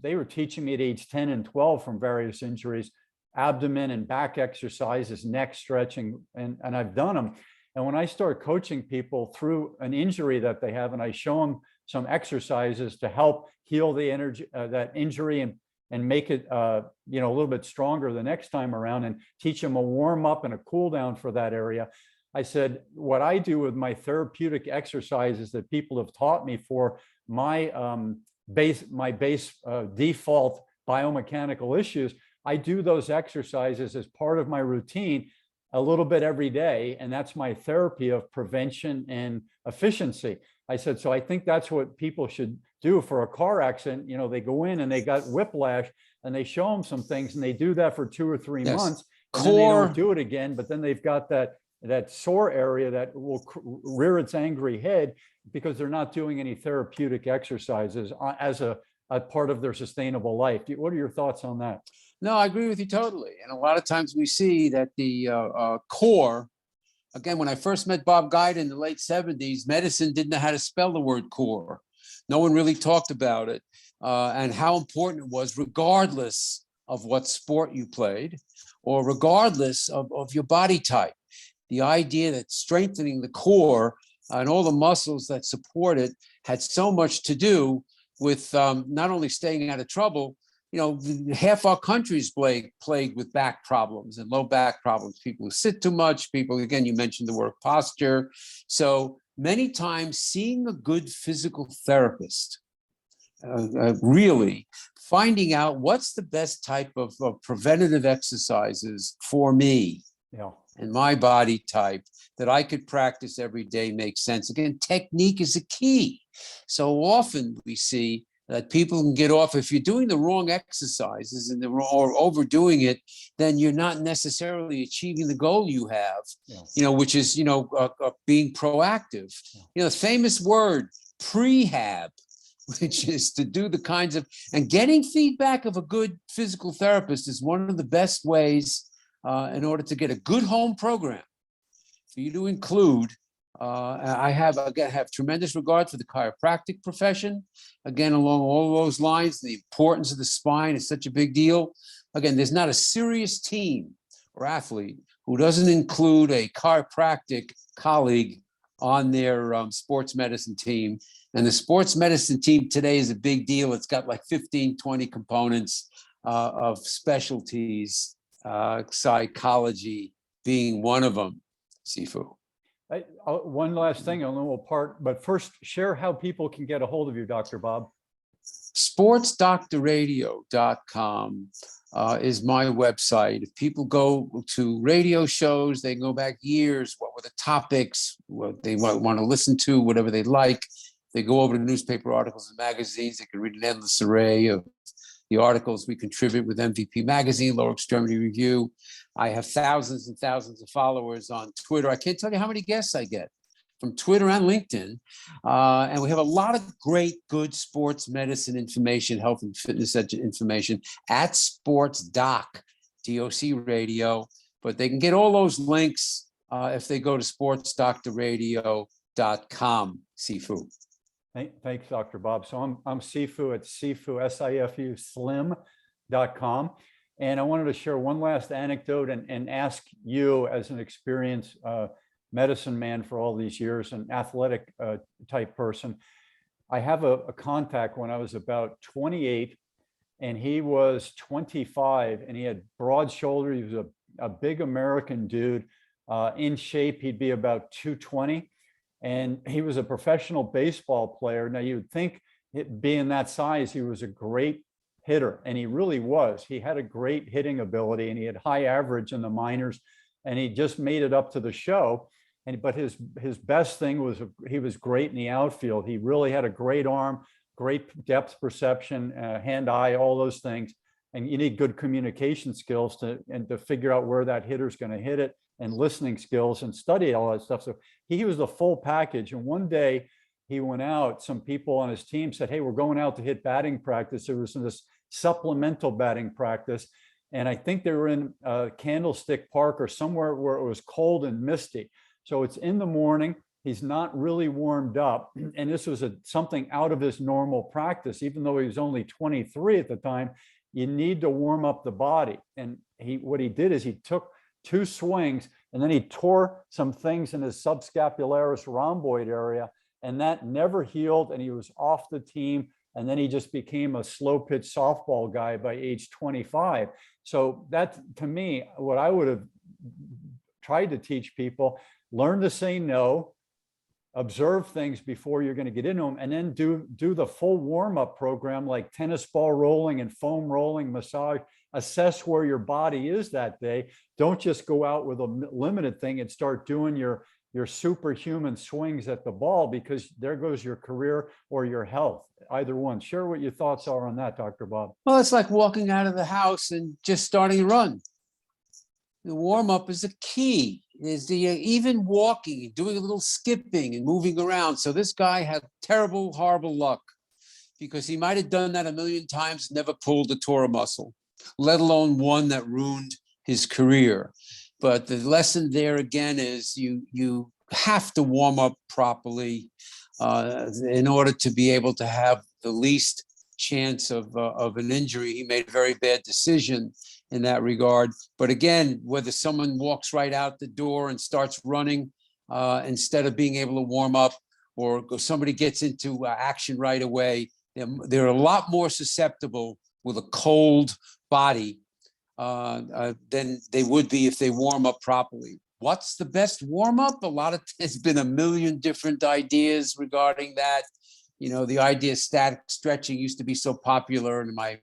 they were teaching me at age 10 and 12 from various injuries, abdomen and back exercises, neck stretching, and I've done them. And when I start coaching people through an injury that they have, and I show them some exercises to help heal the energy, that injury, and make it a little bit stronger the next time around, and teach them a warm up and a cool down for that area. I said, what I do with my therapeutic exercises that people have taught me for my base default biomechanical issues, I do those exercises as part of my routine a little bit every day. And that's my therapy of prevention and efficiency. I said, so I think that's what people should do for a car accident. They go in and they got whiplash and they show them some things and they do that for 2 or 3 months. And then they don't do it again, but then they've got that sore area that will rear its angry head because they're not doing any therapeutic exercises as a part of their sustainable life. What are your thoughts on that? No, I agree with you totally. And a lot of times we see that the core, again, when I first met Bob Guida in the late 70s, medicine didn't know how to spell the word core. No one really talked about it and how important it was, regardless of what sport you played or regardless of your body type. The idea that strengthening the core and all the muscles that support it had so much to do with not only staying out of trouble. Half our country is plagued with back problems and low back problems. People who sit too much, people, again, you mentioned the word posture. So many times seeing a good physical therapist, really finding out what's the best type of preventative exercises for me and my body type that I could practice every day makes sense. Again, technique is a key. So often we see that people can get off if you're doing the wrong exercises or overdoing it, then you're not necessarily achieving the goal you have, which is, being proactive. The famous word prehab, which is to do the kinds of, and getting feedback of a good physical therapist is one of the best ways in order to get a good home program for you to include. I have tremendous regard for the chiropractic profession. Again, along all those lines, the importance of the spine is such a big deal. Again, there's not a serious team or athlete who doesn't include a chiropractic colleague on their sports medicine team. And the sports medicine team today is a big deal. It's got like 15, 20 components of specialties, psychology being one of them, Sifu. One last thing, a little part, but first share how people can get a hold of you, Dr. Bob. sportsdoctorradio.com is my website. If people go to radio shows, they go back years, what were the topics, what they want to listen to, whatever they like. They go over to newspaper articles and magazines. They can read an endless array of the articles we contribute with MVP Magazine, Lower Extremity Review. I have thousands and thousands of followers on Twitter. I can't tell you how many guests I get from Twitter and LinkedIn. And we have a lot of great, good sports medicine information, health and fitness information at Sports Doc, DOC Radio. But they can get all those links if they go to sportsdoctorradio.com, Sifu. Thanks, Dr. Bob. So I'm Sifu at Sifu, SIFU Slim.com. And I wanted to share one last anecdote and ask you, as an experienced medicine man for all these years, an athletic type person. I have a contact when I was about 28 and he was 25 and he had broad shoulders. He was a big American dude, in shape. He'd be about 220. And he was a professional baseball player. Now you would think, being that size, he was a great hitter, and he really was. He had a great hitting ability, and he had high average in the minors, and he just made it up to the show. But his best thing was he was great in the outfield. He really had a great arm, great depth perception, hand-eye, all those things. and you need good communication skills to figure out where that hitter's going to hit it, and listening skills, and study all that stuff. So he was the full package. And one day he went out, some people on his team said, hey, we're going out to hit batting practice. There was this supplemental batting practice. And I think they were in Candlestick Park or somewhere where it was cold and misty. So it's in the morning. He's not really warmed up. And this was something out of his normal practice, even though he was only 23 at the time. You need to warm up the body. And what he did is he took 2 swings, and then he tore some things in his subscapularis rhomboid area, and that never healed, and he was off the team. And then he just became a slow pitch softball guy by age 25. So that, to me, what I would have tried to teach people: learn to say no, observe things before you're going to get into them, and then do the full warm-up program, like tennis ball rolling and foam rolling, massage. Assess where your body is that day. Don't just go out with a limited thing and start doing your superhuman swings at the ball, because there goes your career or your health, either one. Share what your thoughts are on that, Dr. Bob. Well, it's like walking out of the house and just starting to run. The warm-up is the key. Is the even walking and doing a little skipping and moving around. So this guy had terrible, horrible luck, because he might have done that a million times, never pulled a tore muscle, let alone one that ruined his career. But the lesson there again is you have to warm up properly in order to be able to have the least chance of an injury. He made a very bad decision in that regard. But again, whether someone walks right out the door and starts running instead of being able to warm up, or somebody gets into action right away, they're a lot more susceptible with a cold body than they would be if they warm up properly. What's the best warm up? There's been a million different ideas regarding that. You know, the idea of static stretching used to be so popular in my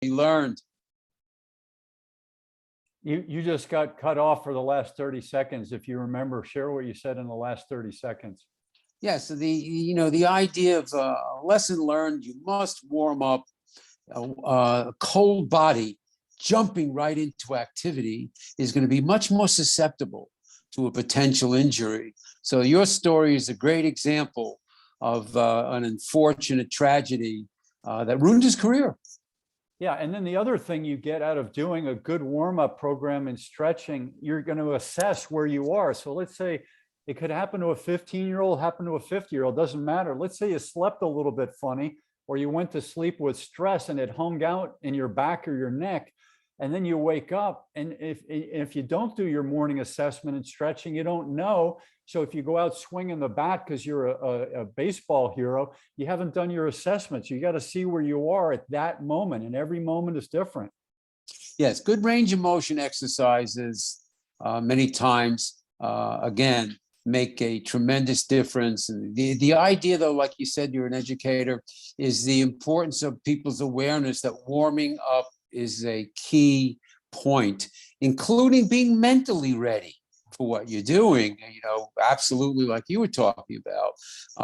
learned. You just got cut off for the last 30 seconds. If you remember, share what you said in the last 30 seconds. Yeah, so the idea of lesson learned, you must warm up. A cold body jumping right into activity is going to be much more susceptible to a potential injury. So your story is a great example of an unfortunate tragedy that ruined his career. Yeah, and then the other thing you get out of doing a good warm-up program and stretching, you're going to assess where you are. So let's say it could happen to a 15-year-old, happen to a 50-year-old, doesn't matter. Let's say you slept a little bit funny, or you went to sleep with stress and it hung out in your back or your neck, and then you wake up, and if you don't do your morning assessment and stretching, you don't know. So if you go out swinging the bat because you're a baseball hero, you haven't done your assessments. You got to see where you are at that moment, and every moment is different. Yes, good range of motion exercises many times, again, make a tremendous difference. And the idea, though, like you said, you're an educator, is the importance of people's awareness that warming up is a key point, including being mentally ready for what you're doing, absolutely, like you were talking about.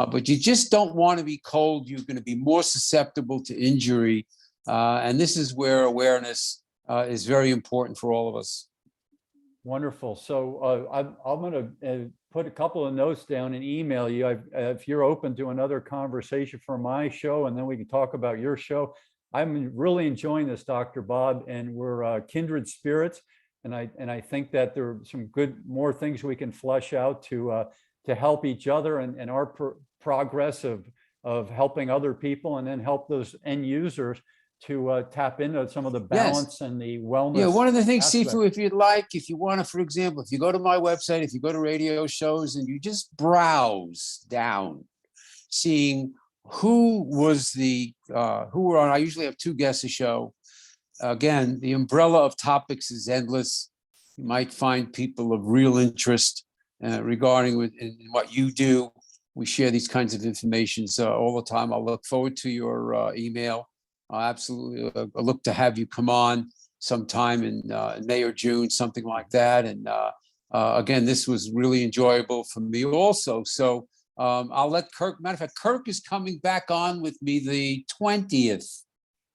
But you just don't want to be cold. You're going to be more susceptible to injury. And this is where awareness is very important for all of us. Wonderful. So I'm going to put a couple of notes down and email you. If you're open to another conversation for my show, and then we can talk about your show. I'm really enjoying this, Dr. Bob, and we're kindred spirits. And I think that there are some more things we can flesh out to help each other and our progress of helping other people, and then help those end users to tap into some of the balance and the wellness. Yeah, one of the things, Sifu, if you want to, for example, if you go to my website, if you go to radio shows and you just browse down, seeing who were on, I usually have 2 guests a show. Again, the umbrella of topics is endless. You might find people of real interest regarding in what you do. We share these kinds of information all the time. I'll look forward to your email. Absolutely. I look to have you come on sometime in May or June, something like that. And again, this was really enjoyable for me also. So I'll let Kirk, matter of fact, Kirk is coming back on with me the 20th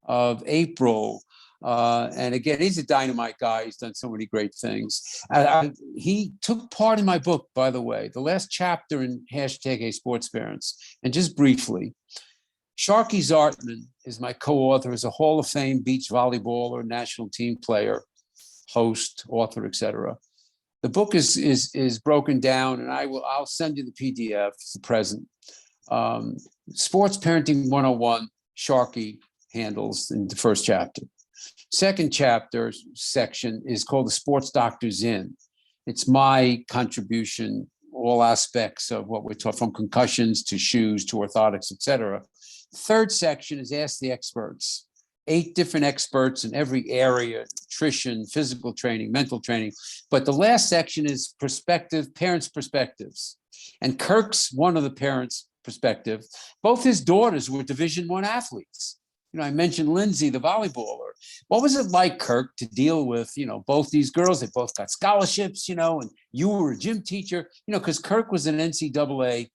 of April. And again, he's a dynamite guy. He's done so many great things. He took part in my book, by the way, the last chapter in #Hey Sports Parents. And just briefly, Sharky Zartman is my co-author, is a Hall of Fame beach volleyballer, national team player, host, author, etc. The book is broken down, and I'll send you the PDF. It's the present. Sports Parenting 101, Sharky handles in the first chapter. Second chapter section is called The Sports Doctor's In. It's my contribution, all aspects of what we're taught, from concussions to shoes to orthotics, etc. Third section is Ask the Experts. 8 different experts in every area: nutrition, physical training, mental training. But the last section is parents' perspectives. And Kirk's one of the parents' perspective. Both his daughters were Division I athletes. I mentioned Lindsay, the volleyballer. What was it like, Kirk, to deal with, both these girls? They both got scholarships, and you were a gym teacher, because Kirk was an NCAA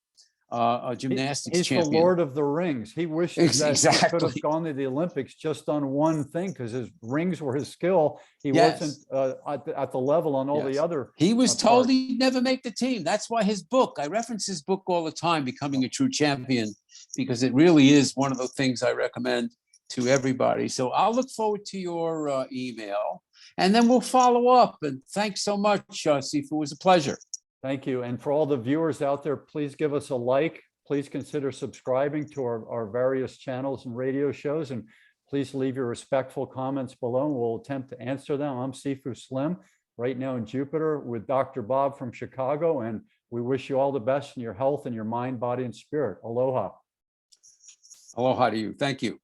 gymnastics He's champion. the Lord of the Rings. He wishes that he could Exactly. have gone to the Olympics just on one thing, because his rings were his skill. He Yes. wasn't at the level on all Yes. the other. He was told parts. he'd never make the team. That's why his book, I reference his book all the time, Becoming a True Champion, because it really is one of the things I recommend to everybody. So I'll look forward to your email, and then we'll follow up. And thanks so much, Sifu. It was a pleasure. Thank you. And for all the viewers out there, please give us a like. Please consider subscribing to our various channels and radio shows. And please leave your respectful comments below. We'll attempt to answer them. I'm Sifu Slim, right now in Jupiter with Dr. Bob from Chicago. And we wish you all the best in your health and your mind, body, and spirit. Aloha. Aloha to you. Thank you.